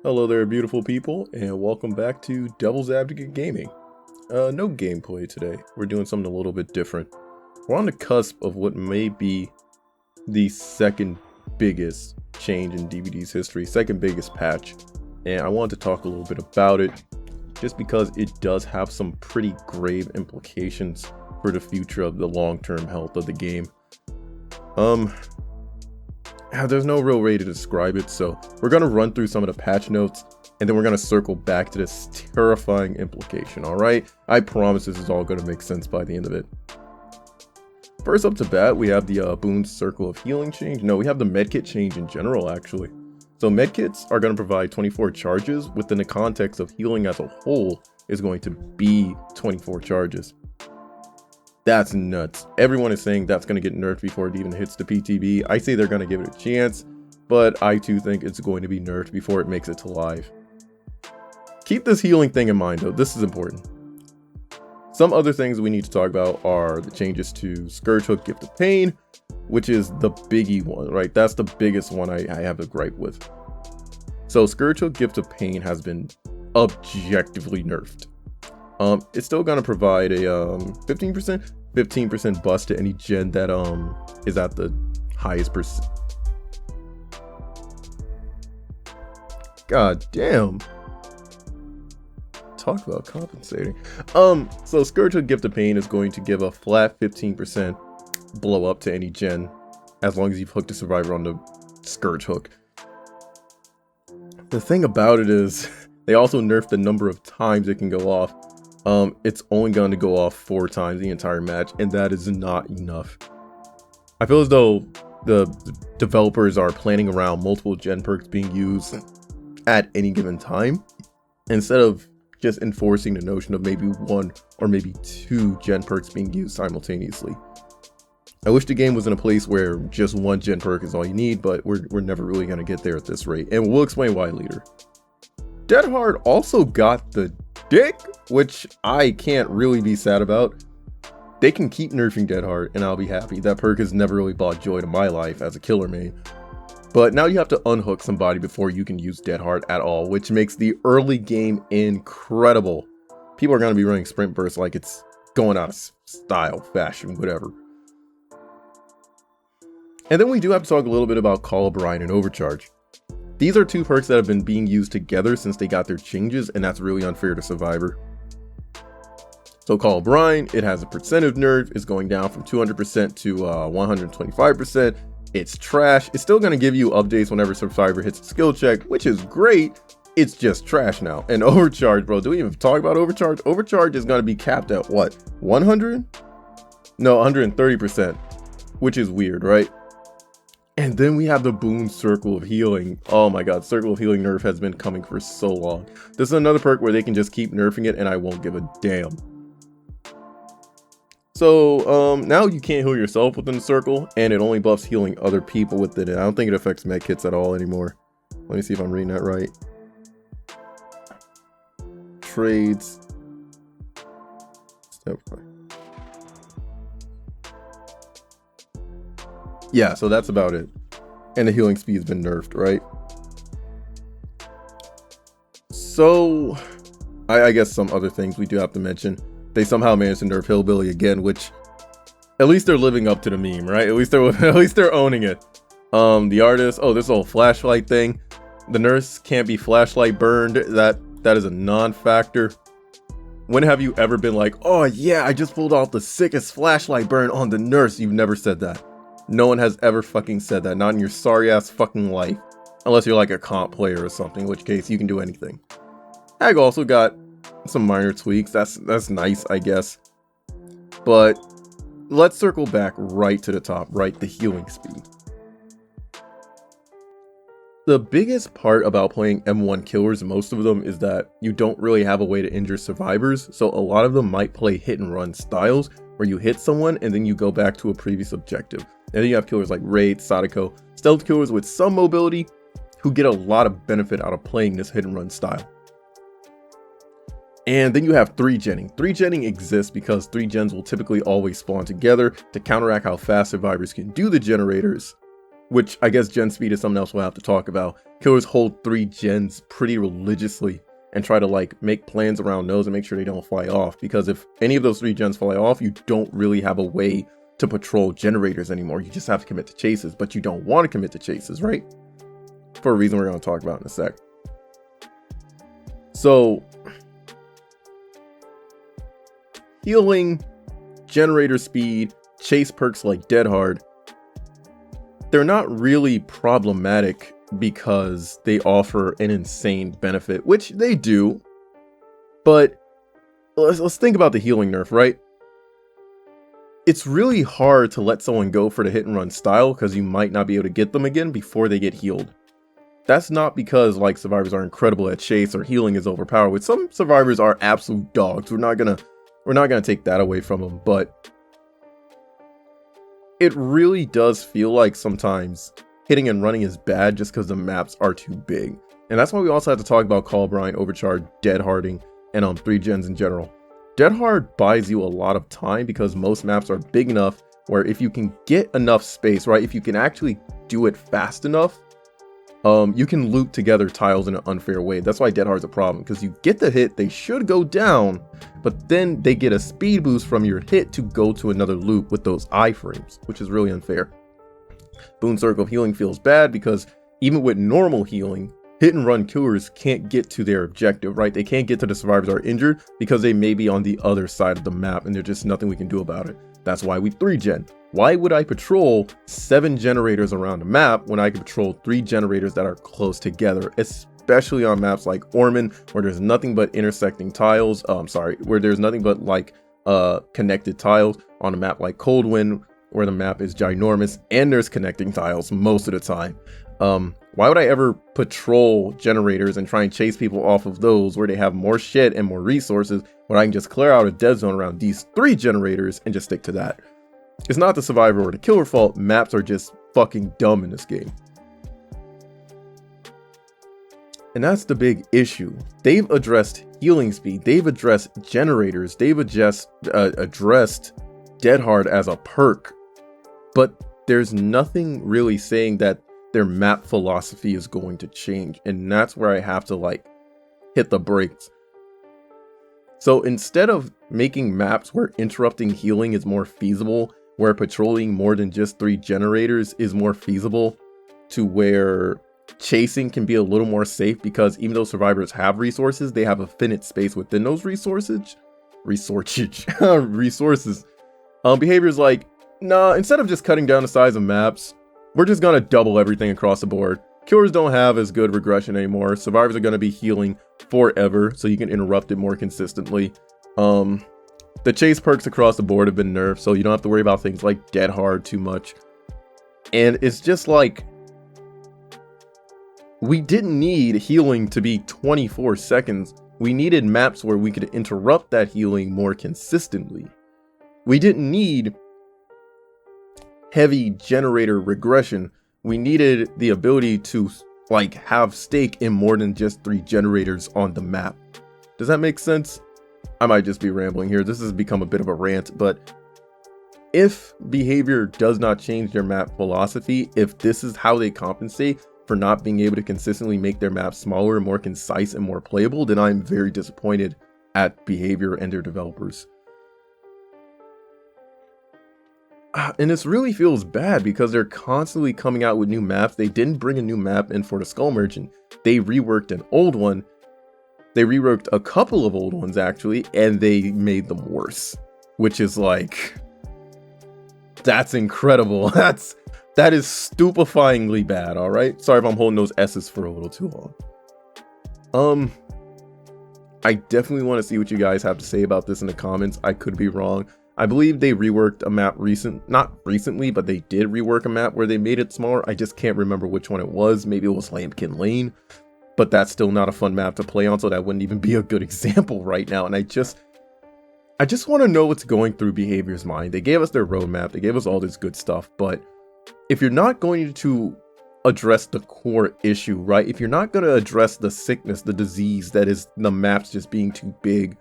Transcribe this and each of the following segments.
Hello there, beautiful people, and welcome back to Devil's Advocate Gaming. No gameplay today. We're doing something a little bit different. We're on the cusp of what may be the second biggest change in DBD's history, second biggest patch, and I wanted to talk a little bit about it just because it does have some pretty grave implications for the future of the long-term health of the game. There's no real way to describe it, so we're going to run through some of the patch notes, and then we're going to circle back to this terrifying implication, alright? I promise this is all going to make sense by the end of it. First up to bat, we have the Boone's Circle of Healing change. No, we have the medkit change in general, actually. So medkits are going to provide 24 charges within the context of healing as a whole is going to be 24 charges. That's nuts. Everyone is saying that's going to get nerfed before it even hits the PTB. I say they're going to give it a chance, but I too think it's going to be nerfed before it makes it to live. Keep this healing thing in mind though, this is important. Some other things we need to talk about are the changes to Scourge Hook Gift of Pain, which is the biggie one, right? That's the biggest one I have a gripe with. So Scourge Hook Gift of Pain has been objectively nerfed. It's still going to provide a 15% bust to any gen that is at the highest percent. God damn. Talk about compensating. So Scourge Hook Gift of Pain is going to give a flat 15% blow up to any gen as long as you've hooked a survivor on the Scourge Hook. The thing about it is they also nerfed the number of times it can go off. It's only going to go off 4 times the entire match, and that is not enough. I feel as though the developers are planning around multiple gen perks being used at any given time, instead of just enforcing the notion of maybe 1 or maybe 2 gen perks being used simultaneously. I wish the game was in a place where just 1 gen perk is all you need, but we're never really going to get there at this rate, and we'll explain why later. Dead Hard also got the dick, which I can't really be sad about. They can keep nerfing Dead Hard and I'll be happy. That perk has never really brought joy to my life as a killer main. But now you have to unhook somebody before you can use Dead Hard at all, which makes the early game incredible. People are going to be running sprint bursts like it's going out of style, fashion, whatever. And then we do have to talk a little bit about Call of Brine and Overcharge. These are 2 perks that have been being used together since they got their changes, and that's really unfair to Survivor. So Call of Brine, it has a percentage nerf, it's going down from 200% to 125%. It's trash. It's still going to give you updates whenever Survivor hits a skill check, which is great. It's just trash now. And Overcharge, bro, do we even talk about Overcharge? Overcharge is going to be capped at what? 100? No, 130%, which is weird, right? And then we have the Boone Circle of Healing. Oh my god, Circle of Healing nerf has been coming for so long. This is another perk where they can just keep nerfing it and I won't give a damn. So now you can't heal yourself within the circle, and it only buffs healing other people within it. I don't think it affects medkits at all anymore. Let me see if I'm reading that right. Trades. Step 5. Yeah, so that's about it. And the healing speed's been nerfed, right? So, I guess some other things we do have to mention. They somehow managed to nerf Hillbilly again, which at least they're living up to the meme, right? At least they're owning it. The artist, this whole flashlight thing. The nurse can't be flashlight burned. That is a non-factor. When have you ever been like, oh yeah, I just pulled off the sickest flashlight burn on the nurse? You've never said that. No one has ever fucking said that, not in your sorry ass fucking life. Unless you're like a comp player or something, in which case you can do anything. Hag also got some minor tweaks, that's nice, I guess. But let's circle back right to the top, right, the healing speed. The biggest part about playing M1 killers, most of them, is that you don't really have a way to injure survivors, so a lot of them might play hit and run styles, where you hit someone and then you go back to a previous objective. And then you have killers like Raid, Sadako, stealth killers with some mobility, who get a lot of benefit out of playing this hit and run style. And then you have 3-genning. 3-genning exists because 3 gens will typically always spawn together to counteract how fast survivors can do the generators. which I guess gen speed is something else we'll have to talk about. Killers hold 3 gens pretty religiously and try to like make plans around those and make sure they don't fly off, because if any of those 3 gens fly off, you don't really have a way to patrol generators anymore. You just have to commit to chases, but you don't want to commit to chases, right? For a reason we're going to talk about in a sec. So healing, generator speed, chase perks like Dead Hard, they're not really problematic because they offer an insane benefit, which they do. But let's think about the healing nerf, right? It's really hard to let someone go for the hit and run style because you might not be able to get them again before they get healed. That's not because like survivors are incredible at chase or healing is overpowered, which some survivors are absolute dogs. We're not gonna take that away from them, but it really does feel like sometimes hitting and running is bad just because the maps are too big. And that's why we also have to talk about Call Brian, Overcharge, Dead Harding, and 3 gens in general. Dead Hard buys you a lot of time because most maps are big enough where if you can get enough space, right, if you can actually do it fast enough, you can loop together tiles in an unfair way. That's why Dead Hard's a problem, because you get the hit, they should go down, but then they get a speed boost from your hit to go to another loop with those iframes, which is really unfair. Boon Circle of Healing feels bad because even with normal healing, hit and run killers can't get to their objective, right? They can't get to the survivors that are injured because they may be on the other side of the map and there's just nothing we can do about it. That's why we 3 gen. Why would I patrol 7 generators around a map when I can patrol 3 generators that are close together, especially on maps like Orman, where there's nothing but intersecting tiles, where there's nothing but like connected tiles, on a map like Coldwind, where the map is ginormous and there's connecting tiles most of the time. Why would I ever patrol generators and try and chase people off of those where they have more shit and more resources, when I can just clear out a dead zone around these 3 generators and just stick to that? It's not the survivor or the killer fault. Maps are just fucking dumb in this game. And that's the big issue. They've addressed healing speed. They've addressed generators. They've addressed Dead Hard as a perk. But there's nothing really saying that their map philosophy is going to change. And that's where I have to like hit the brakes. So instead of making maps where interrupting healing is more feasible, where patrolling more than just 3 generators is more feasible, to where chasing can be a little more safe because even though survivors have resources, they have a finite space within those resources. Behaviors like, nah, instead of just cutting down the size of maps, we're just gonna double everything across the board. Killers don't have as good regression anymore. Survivors are gonna be healing forever, so you can interrupt it more consistently. The chase perks across the board have been nerfed, so you don't have to worry about things like Dead Hard too much. And it's just like, we didn't need healing to be 24 seconds. We needed maps where we could interrupt that healing more consistently. We didn't need heavy generator regression. We needed the ability to like have stake in more than just 3 generators on the map. Does that make sense? I might just be rambling here. This has become a bit of a rant, but if behavior does not change their map philosophy, if this is how they compensate for not being able to consistently make their maps smaller, more concise, and more playable, then I'm very disappointed at behavior and their developers. And this really feels bad because they're constantly coming out with new maps. They didn't bring a new map in for the Skull Merchant. They reworked an old one. They reworked a couple of old ones actually, and they made them worse, which is like, that's incredible. That is stupefyingly bad. All right, sorry if I'm holding those S's for a little too long. I definitely want to see what you guys have to say about this in the comments. I could be wrong. I believe they reworked a map not recently, but they did rework a map where they made it smaller. I just can't remember which one it was. Maybe it was Lambkin Lane, but that's still not a fun map to play on, so that wouldn't even be a good example right now. And I just want to know what's going through behavior's mind. They gave us their roadmap, they gave us all this good stuff, but if you're not going to address the core issue, right? If you're not going to address the sickness, the disease that is the maps just being too big,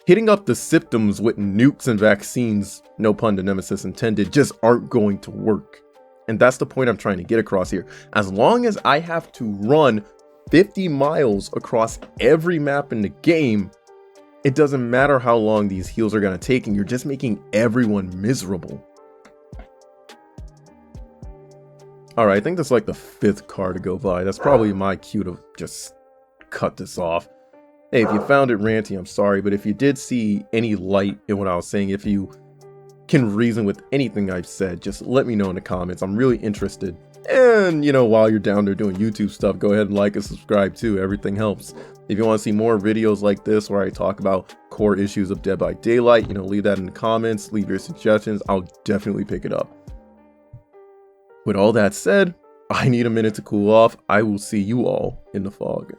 hitting up the symptoms with nukes and vaccines, no pun to Nemesis intended, just aren't going to work. And that's the point I'm trying to get across here. As long as I have to run 50 miles across every map in the game, it doesn't matter how long these heals are going to take, and you're just making everyone miserable. Alright, I think that's like the 5th car to go by. That's probably my cue to just cut this off. Hey, if you found it ranty, I'm sorry, but if you did see any light in what I was saying, if you can reason with anything I've said, just let me know in the comments. I'm really interested. And, you know, while you're down there doing YouTube stuff, go ahead and like and subscribe too. Everything helps. If you want to see more videos like this where I talk about core issues of Dead by Daylight, you know, leave that in the comments, leave your suggestions. I'll definitely pick it up. With all that said, I need a minute to cool off. I will see you all in the fog.